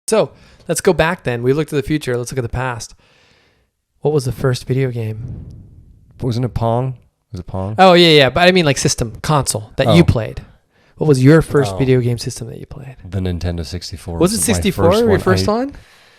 So let's go back then. We looked at the future. Let's look at the past. What was the first video game? Wasn't it Pong? Was it Pong? Oh, yeah. But I mean like system, console that you played. What was your first video game system that you played? The Nintendo 64. Was it 64 your first one?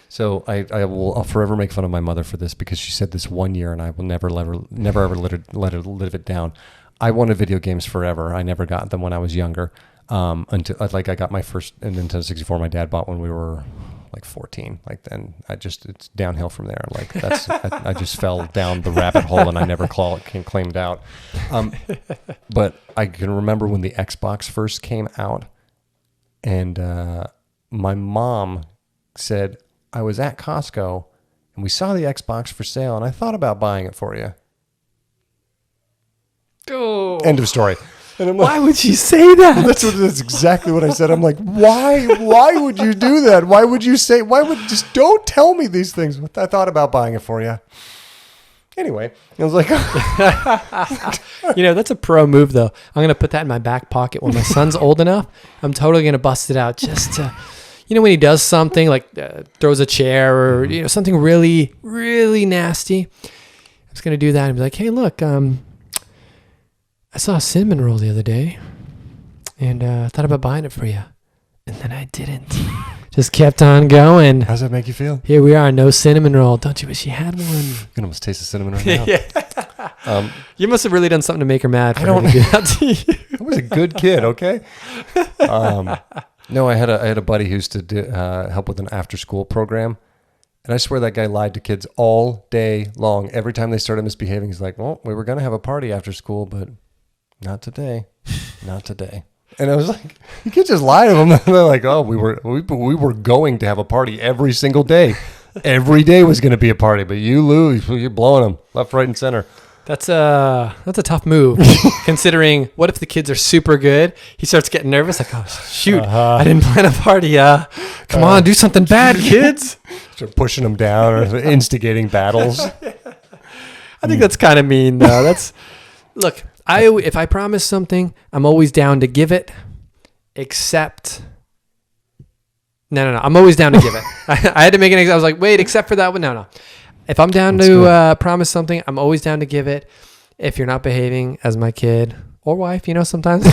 So I'll forever make fun of my mother for this because she said this one year and I will never ever let her live it down. I wanted video games forever. I never got them when I was younger. Until I got my first Nintendo 64. My dad bought when we were like 14. Like then it's downhill from there. Like I just fell down the rabbit hole and I never claimed out. But I can remember when the Xbox first came out, and my mom said, I was at Costco and we saw the Xbox for sale and I thought about buying it for you. Oh. End of story. And I'm like, why would she say that? That's exactly what I said. I'm like, why would you do that? Why would you say, just don't tell me these things. I thought about buying it for you. Anyway, I was like, that's a pro move though. I'm going to put that in my back pocket when my son's old enough. I'm totally going to bust it out just to, when he does something like throws a chair or, something really, really nasty. I was going to do that and be like, hey, look, I saw a cinnamon roll the other day and thought about buying it for you. And then I didn't. Just kept on going. How's that make you feel? Here we are, no cinnamon roll. Don't you wish you had one? You can almost taste the cinnamon right now. Yeah. You must have really done something to make her mad for her to do that to you. I was a good kid, okay? No, I had a buddy who used to help with an after-school program. And I swear that guy lied to kids all day long. Every time they started misbehaving, he's like, well, we were going to have a party after school, but not today. Not today. And I was like, you can't just lie to them. They're like, oh, we were going to have a party every single day. Every day was going to be a party, but you lose. You're blowing them left, right, and center. That's a tough move, considering what if the kids are super good? He starts getting nervous, like, oh, shoot, I didn't plan a party. Come on, do something bad, kids. Start pushing them down or instigating battles. I think that's kind of mean, though. Look, if I promise something, I'm always down to give it, except... No. I'm always down to give it. I had to make an example. I was like, wait, except for that one? No. If I'm down to promise something, I'm always down to give it. If you're not behaving as my kid or wife, sometimes.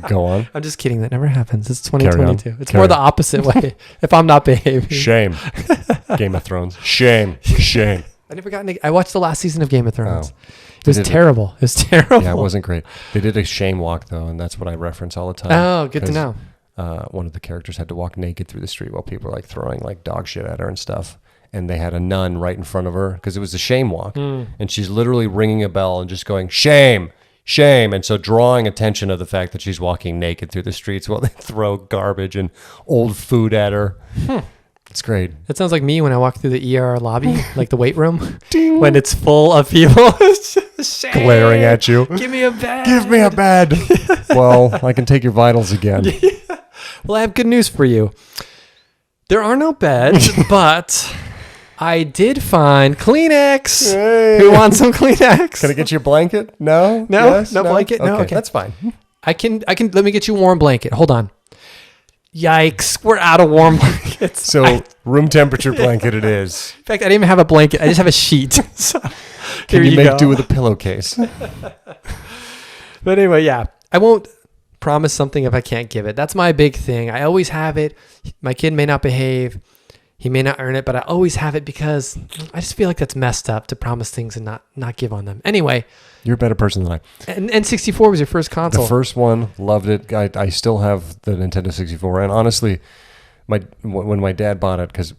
Go on. I'm just kidding. That never happens. It's 2022. It's more the opposite way. If I'm not behaving. Shame. Game of Thrones. Shame. I never got I watched the last season of Game of Thrones. It was terrible. It was terrible. Yeah, it wasn't great. They did a shame walk, though, and that's what I reference all the time. Oh, good to know. One of the characters had to walk naked through the street while people were like throwing like dog shit at her and stuff. And they had a nun right in front of her because it was a shame walk. And she's literally ringing a bell and just going, shame, shame. And so drawing attention of the fact that she's walking naked through the streets while they throw garbage and old food at her. It's great. That sounds like me when I walk through the ER lobby, like the weight room, when it's full of people. Shame. Glaring at you. Give me a bed. Give me a bed. Well, I can take your vitals again. Yeah. Well, I have good news for you. There are no beds, but I did find Kleenex. Hey. Who wants some Kleenex? Can I get you a blanket? No? No? Yes? No blanket? No? Okay. That's fine. I can, let me get you a warm blanket. Hold on. Yikes. We're out of warm blankets. So room temperature blanket it is. In fact, I didn't even have a blanket. I just have a sheet. So, can you make do with a pillowcase? But anyway, yeah. I won't promise something if I can't give it. That's my big thing. I always have it. My kid may not behave. He may not earn it, but I always have it because I just feel like that's messed up to promise things and not give on them. Anyway. You're a better person than I. And N64 was your first console. The first one, loved it. I still have the Nintendo 64. And honestly, when my dad bought it, because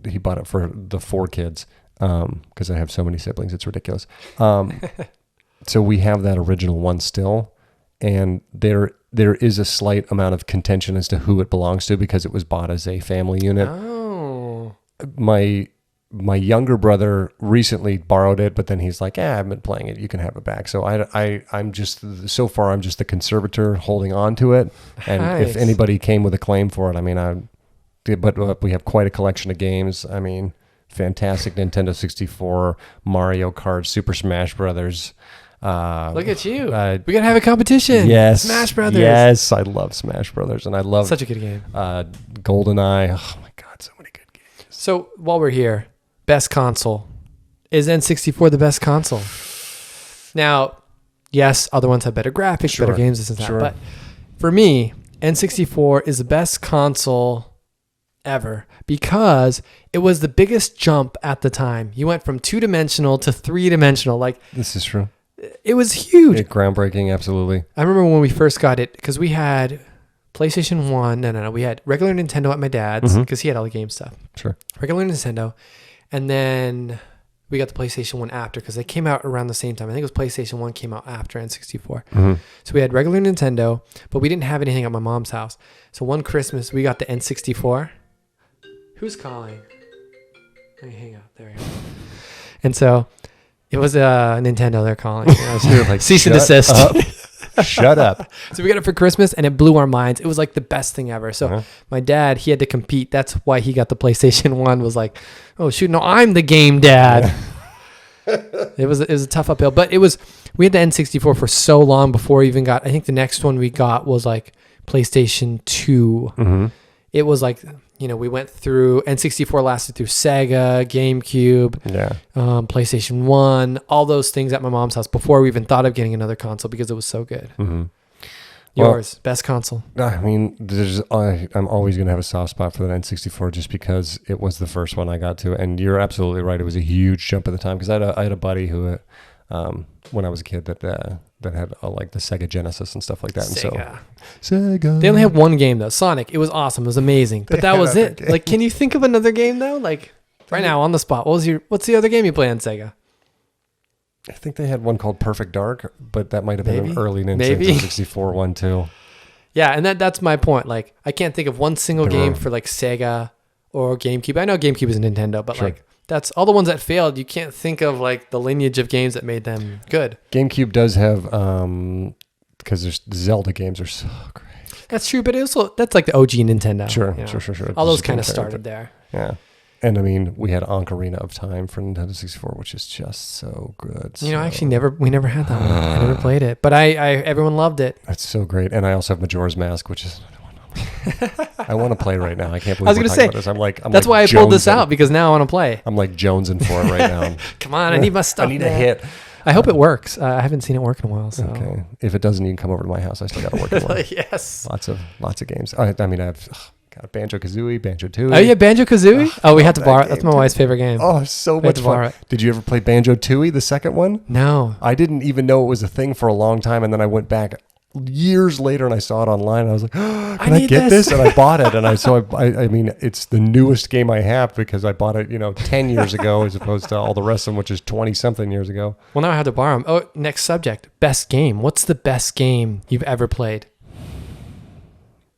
he bought it for the 4 kids, because I have so many siblings, it's ridiculous. So we have that original one still. And there is a slight amount of contention as to who it belongs to because it was bought as a family unit. Oh. My younger brother recently borrowed it, but then he's like, I've been playing it. You can have it back. So I'm just the conservator holding on to it. And nice. If anybody came with a claim for it, but we have quite a collection of games. I mean, fantastic Nintendo 64, Mario Kart, Super Smash Brothers. Look at you. We got to have a competition. Yes. Smash Brothers. Yes. I love Smash Brothers. And I love such a good game. GoldenEye. Oh, my God. So many good games. So while we're here, best console. Is N64 the best console? Now, yes, other ones have better graphics, better games, this and that. Sure. But for me, N64 is the best console ever because it was the biggest jump at the time. You went from 2-dimensional to 3-dimensional. Like, this is true. It was huge. Groundbreaking, absolutely. I remember when we first got it because we had PlayStation 1. No. We had regular Nintendo at my dad's because he had all the game stuff. Sure. Regular Nintendo. And then we got the PlayStation 1 after because they came out around the same time. I think it was PlayStation 1 came out after N64. So we had regular Nintendo, but we didn't have anything at my mom's house. So one Christmas, we got the N64. Who's calling? Let me hang up. There we go. And so it was Nintendo they're calling. You're like, cease and desist. Shut up. So we got it for Christmas and it blew our minds. It was like the best thing ever. So my dad, he had to compete. That's why he got the PlayStation 1 was like, oh shoot, no, I'm the game dad. It was a tough uphill, but we had the N64 for so long before we even got, I think the next one we got was like PlayStation 2. It was like, we went through N64 lasted through Sega, GameCube, PlayStation 1, all those things at my mom's house before we even thought of getting another console because it was so good. Yours, best console. I mean, I'm always going to have a soft spot for the N64 just because it was the first one I got to. And you're absolutely right. It was a huge jump at the time because I had a buddy who, when I was a kid, that had like the Sega Genesis and stuff like that. Sega. Sega. They only had one game though, Sonic. It was awesome. It was amazing. But that was it. Like, can you think of another game though? Like right now on the spot. What's the other game you play on Sega? I think they had one called Perfect Dark, but that might have been an early Nintendo Maybe. 64 one too. Yeah, and that's my point. Like, I can't think of one single game for like Sega or GameCube. I know GameCube is a Nintendo, but like that's all the ones that failed. You can't think of like the lineage of games that made them good. GameCube does have because there's Zelda games are so great. That's true, but that's like the OG Nintendo. Sure. All those kind of started there. Yeah. And I mean, we had Ocarina of Time for Nintendo 64, which is just so good. Actually, we never had that one. I never played it, but everyone loved it. That's so great. And I also have Majora's Mask, which is another one. I want to play right now. I can't believe we're talking about this. That's why I pulled this out because now I want to play. I'm like jonesing for it right now. Come on, I need my stuff. I need a hit. I hope it works. I haven't seen it work in a while. So. Okay. If it doesn't, you can come over to my house. I still got to work on it. Yes. Lots of games. I mean, I've got Banjo-Kazooie, Banjo-Tooie. Oh, yeah, Banjo-Kazooie? Oh, we had to borrow it. That's my wife's favorite game. Oh, so much fun. Did you ever play Banjo-Tooie, the second one? No. I didn't even know it was a thing for a long time, and then I went back years later and I saw it online and I was like, oh, can I get this? And I bought it. And I mean, it's the newest game I have because I bought it, 10 years ago as opposed to all the rest of them, which is 20 something years ago. Well, now I have to borrow them. Oh, next subject. Best game. What's the best game you've ever played?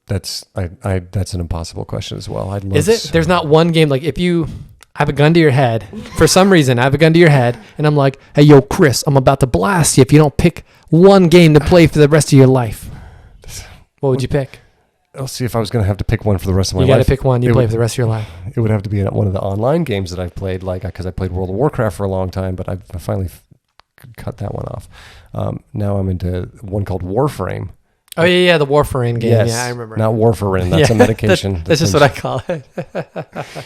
That's an impossible question as well. Is it? There's not one game. Like if you have a gun to your head, for some reason I have a gun to your head and I'm like, hey, yo, Chris, I'm about to blast you if you don't pick one game to play for the rest of your life. What would you pick? I'll see if I was going to have to pick one for the rest of my life. You got to pick one you play for the rest of your life. It would have to be one of the online games that I've played, because I played World of Warcraft for a long time, but I finally cut that one off. Now I'm into one called Warframe. Oh, yeah, the Warframe game. Yes, yeah, I remember. Not Warfarin. That's a medication. That's just what I call it.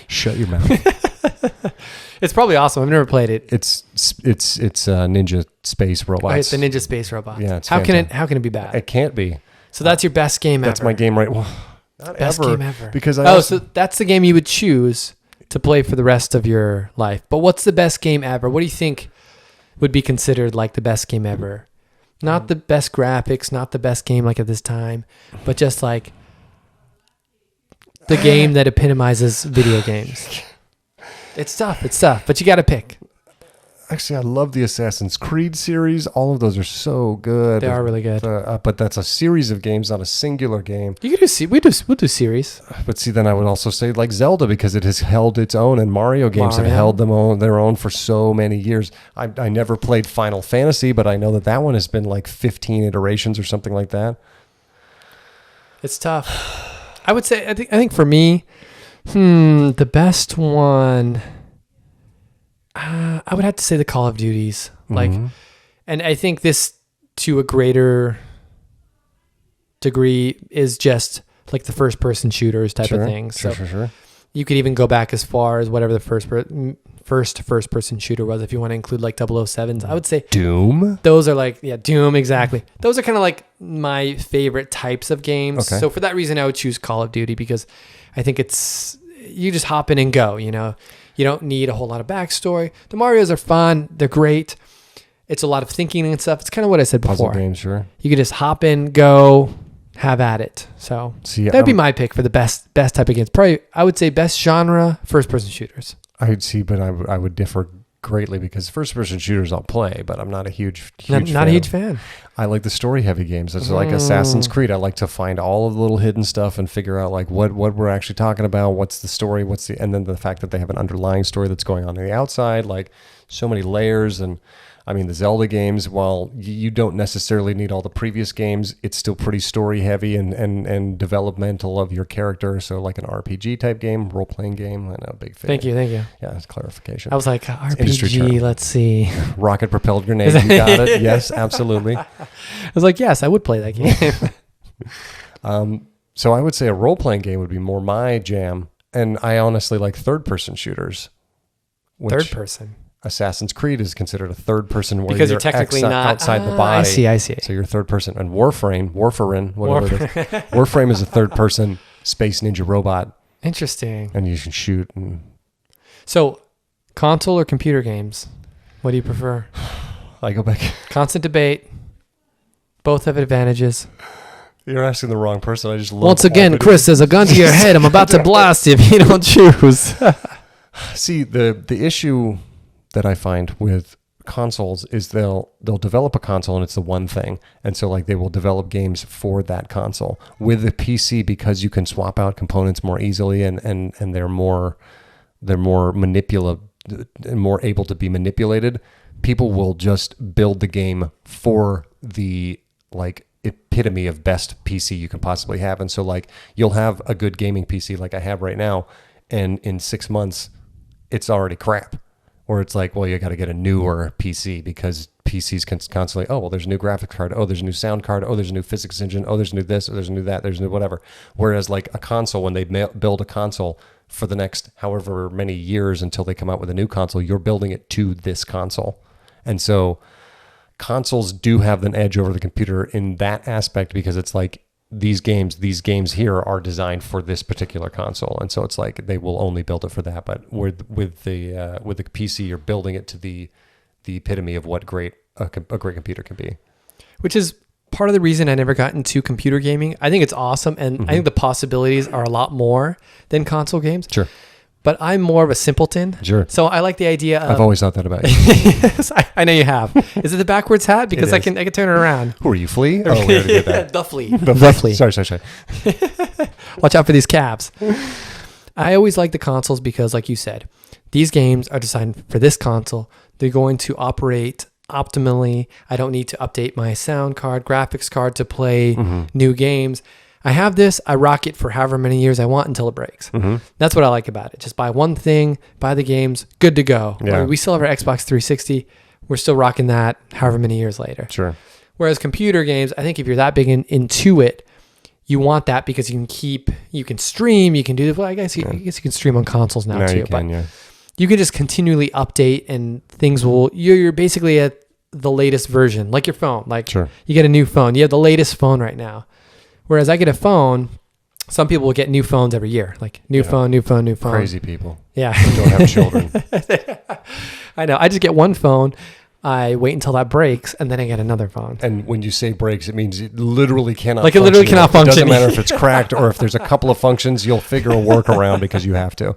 Shut your mouth. It's probably awesome. I've never played it. It's ninja space robots. Oh, it's the ninja space robots. Yeah, it's how can it be bad? It can't be. So that's your best game ever. That's my game right. Well, not best ever, game ever. Because so that's the game you would choose to play for the rest of your life. But what's the best game ever? What do you think would be considered like the best game ever? Not the best graphics, not the best game like at this time, but just like the game that epitomizes video games. It's tough, but you got to pick. Actually, I love the Assassin's Creed series. All of those are so good. They are really good. But that's a series of games, not a singular game. You could we'll do series. But see, then I would also say like Zelda because it has held its own, and Mario games have held their own for so many years. I never played Final Fantasy, but I know that one has been like 15 iterations or something like that. It's tough. I would say I think for me, the best one. I would have to say the Call of Duties, like, And I think this, to a greater degree, is just like the first person shooters type of thing. So Sure. you could even go back as far as whatever the first person shooter was, if you want to include like 007s. I would say Doom. those are like, Doom, exactly. Those are kind of like my favorite types of games. Okay. So for that reason, I would choose Call of Duty, because I think you just hop in and go, you know. You don't need a whole lot of backstory. The Marios are fun. They're great. It's a lot of thinking and stuff. It's kind of what I said before. Puzzle games, sure. You could just hop in, go, have at it. So that'd be my pick for the best type of games. Probably, I would say best genre, first-person shooters. I'd see, but I would differ greatly, because first-person shooters I'll play, but I'm not a huge Not fan. a huge fan. I like the story-heavy games. It's like Assassin's Creed. I like to find all of the little hidden stuff and figure out like what we're actually talking about. What's the story? And then the fact that they have an underlying story that's going on the outside. Like so many layers. And I mean, the Zelda games, while you don't necessarily need all the previous games, it's still pretty story heavy and developmental of your character. So like an RPG type game, role-playing game. I know, big fan. Thank you. Yeah, it's clarification. I was like, industry term. RPG, let's see. Rocket propelled grenade. You got it. Yes, absolutely. I was like, yes, I would play that game. So I would say a role-playing game would be more my jam. And I honestly like third-person shooters. Third person. Assassin's Creed is considered a third person where because you're technically not outside the body. I see. So you're third person. And Warframe, whatever it is. Warframe is a third person space ninja robot. Interesting. And you can shoot. So console or computer games? What do you prefer? I go back. Constant debate. Both have advantages. You're asking the wrong person. I just love Once again, Chris, there's a gun to your head. I'm about to blast you if you don't choose. See, the issue that I find with consoles is they'll develop a console and it's the one thing, and so like they will develop games for that console. With the PC, because you can swap out components more easily and they're more manipulative, more able to be manipulated, people will just build the game for the like epitome of best PC you can possibly have. And so like you'll have a good gaming PC like I have right now, and in 6 months it's already crap. Or it's like, well, you got to get a newer PC, because PCs can constantly, oh, well, there's a new graphics card. Oh, there's a new sound card. Oh, there's a new physics engine. Oh, there's a new this. Oh, there's a new that. There's a new whatever. Whereas like a console, when they build a console for the next however many years until they come out with a new console, you're building it to this console. And so consoles do have an edge over the computer in that aspect, because it's like these games here are designed for this particular console, and so it's like they will only build it for that. But with the PC, you're building it to the epitome of what a great computer can be. Which is part of the reason I never got into computer gaming. I think it's awesome, and I think the possibilities are a lot more than console games. Sure. But I'm more of a simpleton. Sure. So I like the idea of... I've always thought that about you. Yes, I know you have. Is it the backwards hat? Because I can turn it around. Who are you, Flea? Oh, we already did that. The Flea. The Flea. Sorry. Watch out for these caps. I always like the consoles because, like you said, these games are designed for this console. They're going to operate optimally. I don't need to update my sound card, graphics card to play new games. I have this, I rock it for however many years I want until it breaks. That's what I like about it. Just buy one thing, buy the games, good to go. Yeah. We still have our Xbox 360. We're still rocking that however many years later. Sure. Whereas computer games, I think if you're that big into it, you want that because you can stream, you can do, well, I guess you can stream on consoles now too. You can just continually update, and things you're basically at the latest version, like your phone. Like you get a new phone, you have the latest phone right now. Whereas I get a phone, some people will get new phones every year, like new phone. Crazy people. Yeah. Who don't have children. I know. I just get one phone. I wait until that breaks, and then I get another phone. And when you say breaks, it means it literally cannot function. It literally cannot function. It doesn't matter if it's cracked or if there's a couple of functions, you'll figure a workaround because you have to.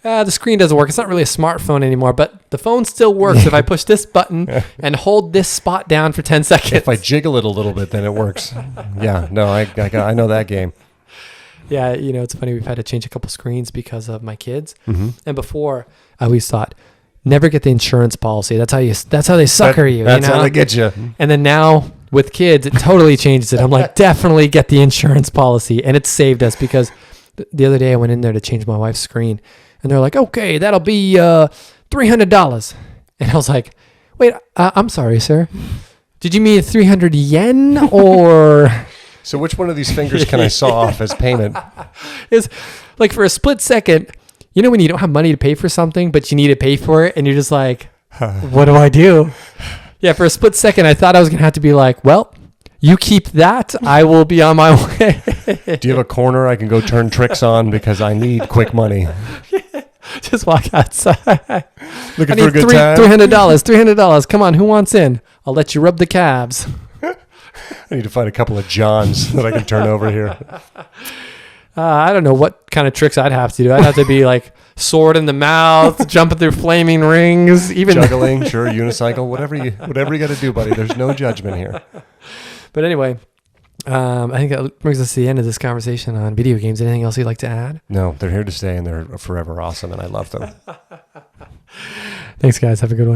The screen doesn't work. It's not really a smartphone anymore, but the phone still works if I push this button and hold this spot down for 10 seconds. If I jiggle it a little bit, then it works. Yeah, no, I know that game. Yeah, it's funny. We've had to change a couple screens because of my kids. And before, I always thought, never get the insurance policy. That's how they sucker you. That's how they get you. And then now with kids, it totally changes it. I'm like, definitely get the insurance policy. And it saved us because the other day I went in there to change my wife's screen. And they're like, okay, that'll be $300. And I was like, Wait, I'm sorry, sir. Did you mean 300 yen or? So which one of these fingers can I saw off as payment? Is like for a split second, you know, when you don't have money to pay for something, but you need to pay for it, and you're just like, what do I do? Yeah, for a split second, I thought I was going to have to be like, well, you keep that. I will be on my way. Do you have a corner I can go turn tricks on because I need quick money? Just walk outside. Looking I for a need good time? $300. Come on, who wants in? I'll let you rub the calves. I need to find a couple of Johns that I can turn over here. I don't know what kind of tricks I'd have to do. I'd have to be like sword in the mouth, jumping through flaming rings, even Juggling, sure, unicycle, whatever you got to do, buddy. There's no judgment here. But anyway, I think that brings us to the end of this conversation on video games. Anything else you'd like to add? No, they're here to stay and they're forever awesome and I love them. Thanks, guys. Have a good one.